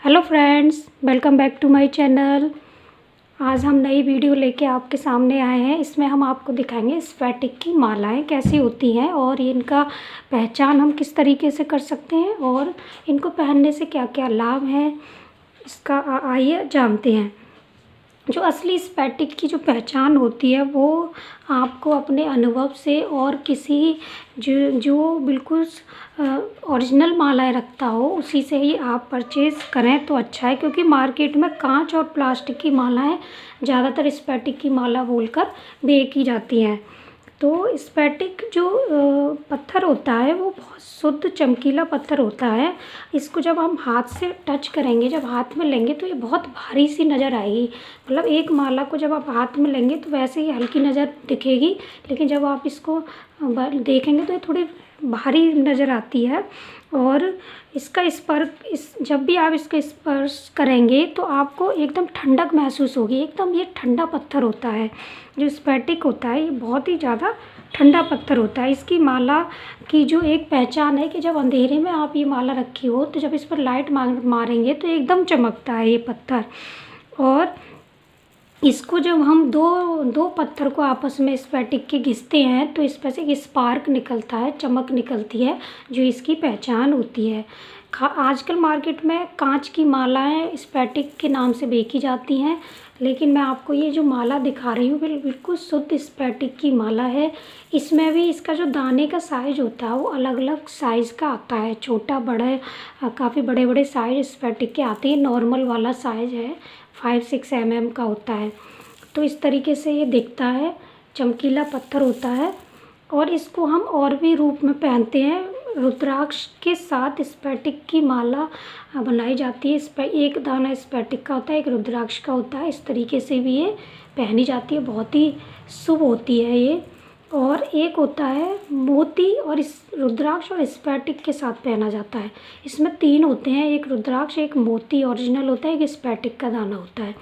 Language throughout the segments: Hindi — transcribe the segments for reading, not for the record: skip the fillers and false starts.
Hello friends, welcome back to my channel. आज हम नई वीडियो लेके आपके सामने आए हैं। इसमें हम आपको दिखाएंगे स्फटिक की मालाएं कैसी होती हैं और इनका पहचान हम किस तरीके से कर सकते हैं और इनको पहनने से क्या क्या लाभ हैं, इसका आइए जानते हैं। जो असली स्फटिक की जो पहचान होती है वो आपको अपने अनुभव से और किसी जो बिल्कुल ओरिजिनल मालाएं रखता हो उसी से ही आप परचेज़ करें तो अच्छा है, क्योंकि मार्केट में कांच और प्लास्टिक की मालाएं ज़्यादातर स्फटिक की माला बोलकर बेची जाती हैं। तो स्फटिक जो पत्थर होता है वो बहुत शुद्ध चमकीला पत्थर होता है। इसको जब हम हाथ से टच करेंगे, जब हाथ में लेंगे तो ये बहुत भारी सी नज़र आएगी। मतलब एक माला को जब आप हाथ में लेंगे तो वैसे ही हल्की नज़र दिखेगी, लेकिन जब आप इसको देखेंगे तो ये थोड़ी भारी नज़र आती है। और इसका स्पर्श जब भी आप इसका स्पर्श करेंगे तो आपको एकदम ठंडक महसूस होगी। एकदम ये ठंडा पत्थर होता है। जो स्फटिक होता है ये बहुत ही ज़्यादा ठंडा पत्थर होता है। इसकी माला की जो एक पहचान है कि जब अंधेरे में आप ये माला रखी हो तो जब इस पर लाइट मारेंगे तो एकदम चमकता है ये पत्थर। और इसको जब हम दो पत्थर को आपस में स्फटिक के घिसते हैं तो इस पर से एक स्पार्क निकलता है, चमक निकलती है, जो इसकी पहचान होती है। आजकल मार्केट में कांच की मालाएं स्फटिक के नाम से बेची जाती हैं, लेकिन मैं आपको ये जो माला दिखा रही हूँ बिल्कुल शुद्ध स्फटिक की माला है। इसमें भी इसका जो दाने का साइज़ होता है वो अलग अलग साइज़ का आता है। छोटा बड़ा काफ़ी बड़े बड़े साइज़ स्फटिक के आते हैं। नॉर्मल वाला साइज़ है 5-6 mm का होता है। तो इस तरीके से ये दिखता है, चमकीला पत्थर होता है। और इसको हम और भी रूप में पहनते हैं। रुद्राक्ष के साथ स्फटिक की माला बनाई जाती है। इस पर एक दाना स्फटिक का होता है, एक रुद्राक्ष का होता है। इस तरीके से भी ये पहनी जाती है, बहुत ही शुभ होती है ये। और एक होता है मोती, और इस रुद्राक्ष और स्फटिक के साथ पहना जाता है। इसमें 3 होते हैं, एक रुद्राक्ष, एक मोती ओरिजिनल होता है, एक स्फटिक का दाना होता है।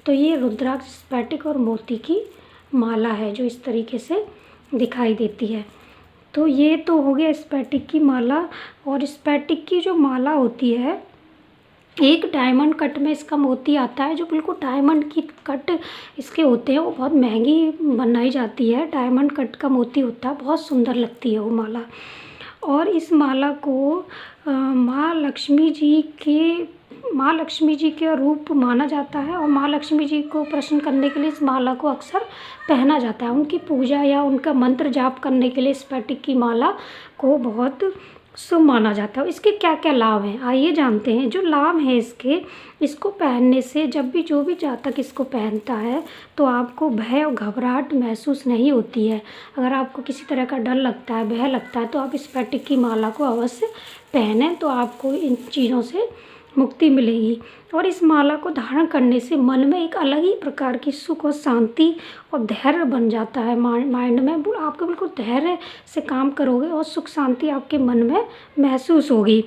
तो ये रुद्राक्ष, स्फटिक और मोती की माला है जो इस तरीके से दिखाई देती है। तो ये तो हो गया स्फटिक की माला। और स्फटिक की जो माला होती है, एक डायमंड कट में इसका मोती आता है, जो बिल्कुल डायमंड की कट इसके होते हैं। वो बहुत महंगी बनाई जाती है। डायमंड कट का मोती होता है, बहुत सुंदर लगती है वो माला। और इस माला को माँ लक्ष्मी जी के रूप माना जाता है। और माँ लक्ष्मी जी को प्रसन्न करने के लिए इस माला को अक्सर पहना जाता है। उनकी पूजा या उनका मंत्र जाप करने के लिए स्फटिक की माला को बहुत शुभ माना जाता है। इसके क्या क्या लाभ हैं आइए जानते हैं। जो लाभ हैं इसको पहनने से, जब भी जो भी जातक इसको पहनता है तो आपको भय और घबराहट महसूस नहीं होती है। अगर आपको किसी तरह का डर लगता है, भय लगता है, तो आप स्फटिक की माला को अवश्य पहनें, तो आपको इन चीज़ों से मुक्ति मिलेगी। और इस माला को धारण करने से मन में एक अलग ही प्रकार की सुख और शांति और धैर्य बन जाता है। माइंड में आपको बिल्कुल धैर्य से काम करोगे और सुख शांति आपके मन में महसूस होगी।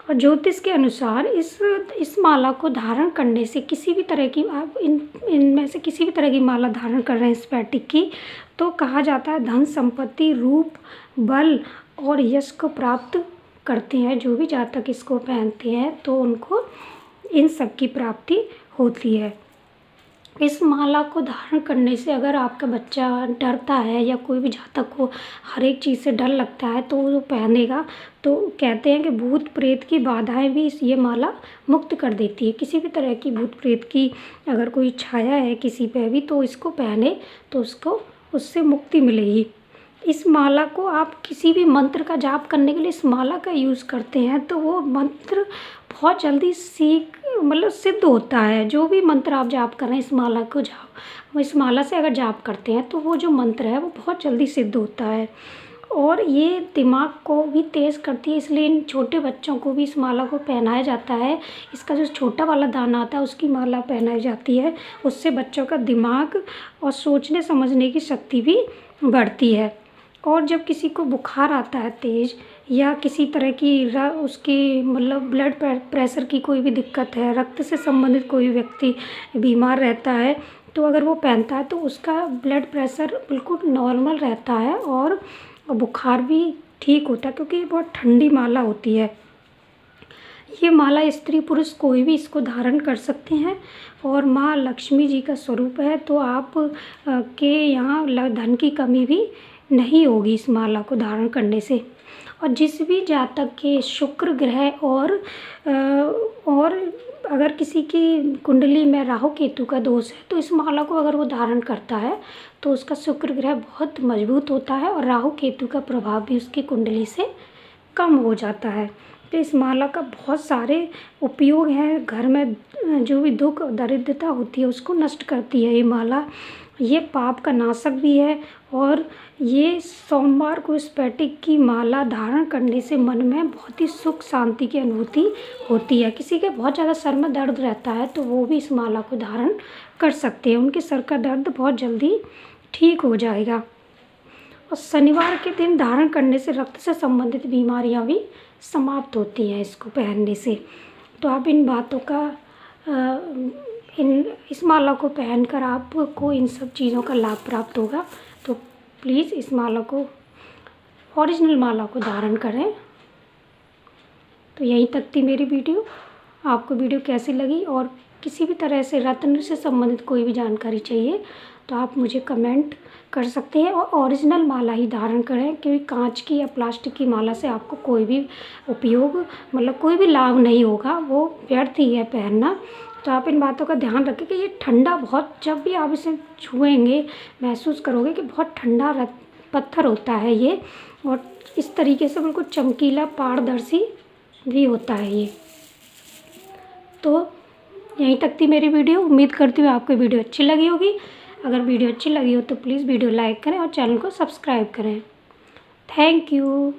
और ज्योतिष के अनुसार इस माला को धारण करने से किसी भी तरह की, आप इनमें से किसी भी तरह की माला धारण कर रहे हैं स्फटिक की, तो कहा जाता है धन संपत्ति, रूप, बल और यश को प्राप्त करते हैं। जो भी जातक इसको पहनते हैं तो उनको इन सब की प्राप्ति होती है। इस माला को धारण करने से अगर आपका बच्चा डरता है या कोई भी जातक को हर एक चीज़ से डर लगता है तो वो पहनेगा, तो कहते हैं कि भूत प्रेत की बाधाएं भी ये माला मुक्त कर देती है। किसी भी तरह की भूत प्रेत की अगर कोई छाया है किसी पे भी, तो इसको पहने तो उसको उससे मुक्ति मिलेगी। इस माला को आप किसी भी मंत्र का जाप करने के लिए इस माला का यूज़ करते हैं तो वो मंत्र बहुत जल्दी सिद्ध होता है। जो भी मंत्र आप जाप कर रहे हैं इस माला से अगर जाप करते हैं तो वो जो मंत्र है वो बहुत जल्दी सिद्ध होता है। और ये दिमाग को भी तेज़ करती है, इसलिए इन छोटे बच्चों को भी इस माला को पहनाया जाता है। इसका जो छोटा वाला दाना आता है उसकी माला पहनाई जाती है। उससे बच्चों का दिमाग और सोचने समझने की शक्ति भी बढ़ती है। और जब किसी को बुखार आता है तेज़, या किसी तरह की उसकी मतलब ब्लड प्रेशर की कोई भी दिक्कत है, रक्त से संबंधित कोई व्यक्ति बीमार रहता है, तो अगर वो पहनता है तो उसका ब्लड प्रेशर बिल्कुल नॉर्मल रहता है और बुखार भी ठीक होता है, क्योंकि ये बहुत ठंडी माला होती है। ये माला स्त्री पुरुष कोई भी इसको धारण कर सकते हैं और माँ लक्ष्मी जी का स्वरूप है, तो आप के यहाँ धन की कमी भी नहीं होगी इस माला को धारण करने से। और जिस भी जातक के शुक्र ग्रह और अगर किसी की कुंडली में राहु केतु का दोष है, तो इस माला को अगर वो धारण करता है तो उसका शुक्र ग्रह बहुत मजबूत होता है और राहु केतु का प्रभाव भी उसकी कुंडली से कम हो जाता है। तो इस माला का बहुत सारे उपयोग हैं। घर में जो भी दुख दरिद्रता होती है उसको नष्ट करती है ये माला। ये पाप का नाशक भी है और ये सोमवार को स्फटिक की माला धारण करने से मन में बहुत ही सुख शांति की अनुभूति होती है। किसी के बहुत ज़्यादा सर में दर्द रहता है तो वो भी इस माला को धारण कर सकते हैं, उनके सर का दर्द बहुत जल्दी ठीक हो जाएगा। और शनिवार के दिन धारण करने से रक्त से संबंधित बीमारियां भी समाप्त होती हैं इसको पहनने से। तो आप इन बातों का इस माला को पहनकर आपको इन सब चीज़ों का लाभ प्राप्त होगा। तो प्लीज़ इस माला को, ओरिजिनल माला को धारण करें। तो यहीं तक थी मेरी वीडियो। आपको वीडियो कैसी लगी और किसी भी तरह से रत्न से संबंधित कोई भी जानकारी चाहिए तो आप मुझे कमेंट कर सकते हैं। और ओरिजिनल माला ही धारण करें, क्योंकि कांच की या प्लास्टिक की माला से आपको कोई भी उपयोग मतलब कोई भी लाभ नहीं होगा, वो व्यर्थ ही है पहनना। तो आप इन बातों का ध्यान रखें कि ये ठंडा बहुत, जब भी आप इसे छुएंगे महसूस करोगे कि बहुत ठंडा पत्थर होता है ये, और इस तरीके से बिल्कुल चमकीला पारदर्शी भी होता है ये। तो यहीं तक थी मेरी वीडियो। उम्मीद करती हूँ आपको वीडियो अच्छी लगी होगी। अगर वीडियो अच्छी लगी हो तो प्लीज़ वीडियो लाइक करें और चैनल को सब्सक्राइब करें। Thank you.